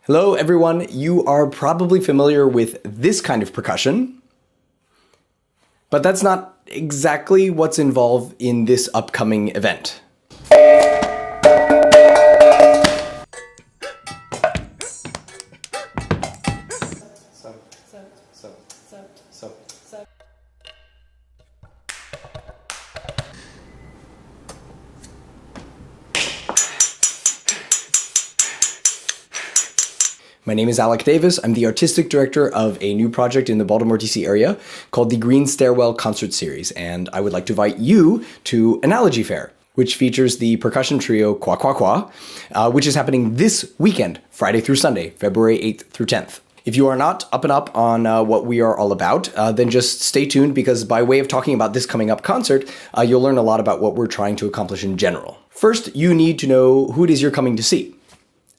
Hello everyone, you are probably familiar with this kind of percussion, but that's not exactly what's involved in this upcoming event. My name is Alec Davis. I'm the artistic director of a new project in the Baltimore, DC area called the Green Stairwell Concert Series, and I would like to invite you to Analogy Fair, which features the percussion trio Kwa Kwa Kwa, which is happening this weekend, Friday through Sunday, February 8th through 10th. If you are not up and up on what we are all about, then just stay tuned, because by way of talking about this coming up concert, you'll learn a lot about what we're trying to accomplish in general. First, you need to know who it is you're coming to see.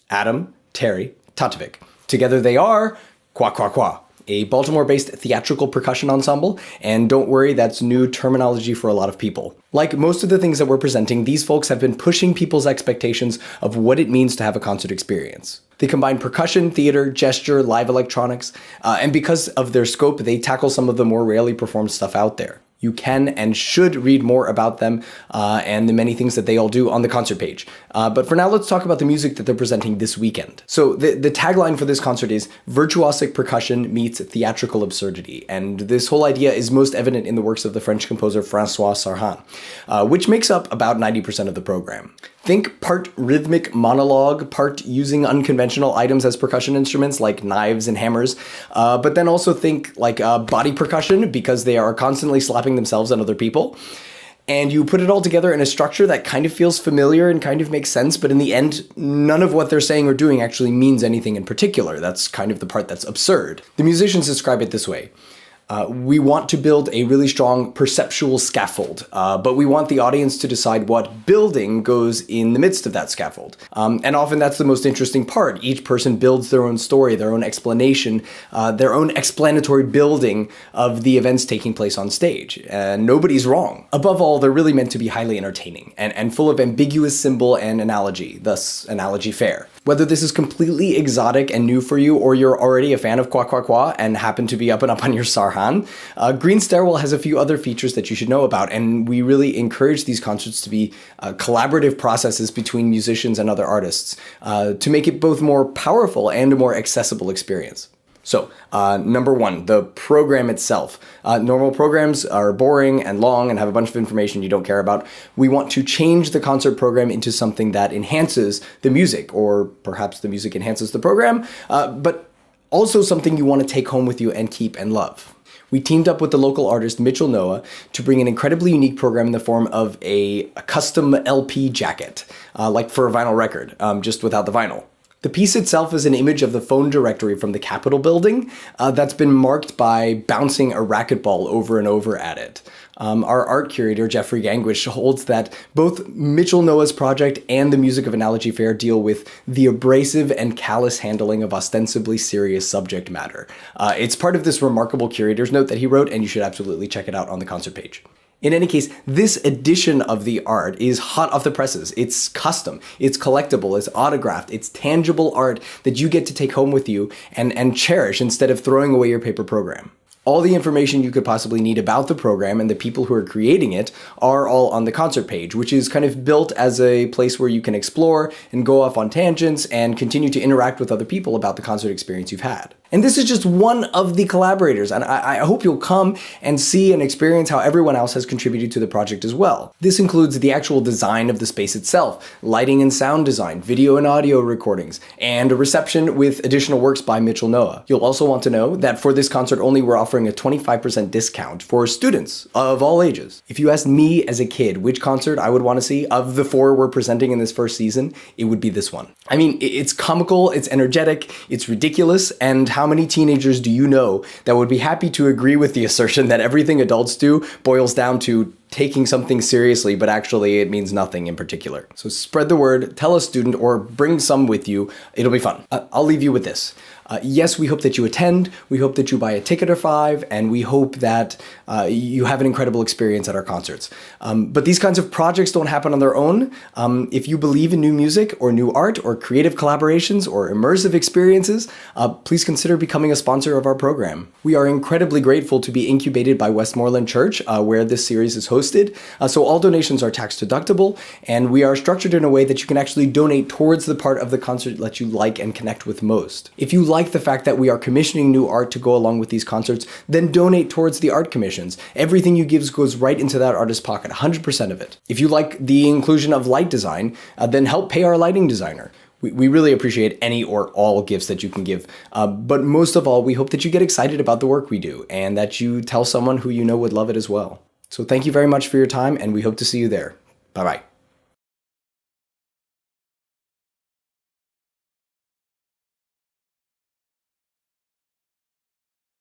Adam, Terry, Tatovic. Together they are Kwa Kwa Kwa, a Baltimore-based theatrical percussion ensemble, and don't worry, that's new terminology for a lot of people. Like most of the things that we're presenting, these folks have been pushing people's expectations of what it means to have a concert experience. They combine percussion, theater, gesture, live electronics, and because of their scope, they tackle some of the more rarely performed stuff out there. You can and should read more about them and the many things that they all do on the concert page. But for now, let's talk about the music that they're presenting this weekend. So the tagline for this concert is virtuosic percussion meets theatrical absurdity. And this whole idea is most evident in the works of the French composer François Sarhan, which makes up about 90% of the program. Think part rhythmic monologue, part using unconventional items as percussion instruments like knives and hammers, but then also think like body percussion, because they are constantly slapping themselves and other people. And you put it all together in a structure that kind of feels familiar and kind of makes sense, but in the end, none of what they're saying or doing actually means anything in particular. That's kind of the part that's absurd. The musicians describe it this way. We want to build a really strong perceptual scaffold, but we want the audience to decide what building goes in the midst of that scaffold. And often that's the most interesting part. Each person builds their own story, their own explanation, their own explanatory building of the events taking place on stage. And nobody's wrong. Above all, they're really meant to be highly entertaining and full of ambiguous symbol and analogy, thus Analogy Fair. Whether this is completely exotic and new for you, or you're already a fan of Kwa Kwa Kwa and happen to be up and up on your Sarhan, Green Stairwell has a few other features that you should know about, and we really encourage these concerts to be collaborative processes between musicians and other artists to make it both more powerful and a more accessible experience. So, number one, the program itself. Normal programs are boring and long and have a bunch of information you don't care about. We want to change the concert program into something that enhances the music, or perhaps the music enhances the program, but also something you want to take home with you and keep and love. We teamed up with the local artist Mitchell Noah to bring an incredibly unique program in the form of a custom LP jacket, like for a vinyl record, just without the vinyl. The piece itself is an image of the phone directory from the Capitol building that's been marked by bouncing a racquetball over and over at it. Our art curator, Jeffrey Gangwish, holds that both Mitchell Noah's project and the music of Analogy Fair deal with the abrasive and callous handling of ostensibly serious subject matter. It's part of this remarkable curator's note that he wrote, and you should absolutely check it out on the concert page. In any case, this edition of the art is hot off the presses. It's custom, it's collectible, it's autographed, it's tangible art that you get to take home with you and cherish instead of throwing away your paper program. All the information you could possibly need about the program and the people who are creating it are all on the concert page, which is kind of built as a place where you can explore and go off on tangents and continue to interact with other people about the concert experience you've had. And this is just one of the collaborators, and I hope you'll come and see and experience how everyone else has contributed to the project as well. This includes the actual design of the space itself, lighting and sound design, video and audio recordings, and a reception with additional works by Mitchell Noah. You'll also want to know that for this concert only, we're offering a 25% discount for students of all ages. If you asked me as a kid which concert I would want to see of the four we're presenting in this first season, it would be this one. I mean, it's comical, it's energetic, it's ridiculous, and how many teenagers do you know that would be happy to agree with the assertion that everything adults do boils down to taking something seriously, but actually it means nothing in particular. So spread the word, tell a student, or bring some with you. It'll be fun. I'll leave you with this. Yes, we hope that you attend, we hope that you buy a ticket or 5, and we hope that you have an incredible experience at our concerts. But these kinds of projects don't happen on their own. If you believe in new music or new art or creative collaborations or immersive experiences, please consider becoming a sponsor of our program. We are incredibly grateful to be incubated by Westmoreland Church, where this series is hosted. So all donations are tax deductible, and we are structured in a way that you can actually donate towards the part of the concert that you like and connect with most. If you like the fact that we are commissioning new art to go along with these concerts, then donate towards the art commissions. Everything you give goes right into that artist's pocket, 100% of it. If you like the inclusion of light design, then help pay our lighting designer. We really appreciate any or all gifts that you can give. But most of all, we hope that you get excited about the work we do and that you tell someone who you know would love it as well. So thank you very much for your time, and we hope to see you there. Bye-bye.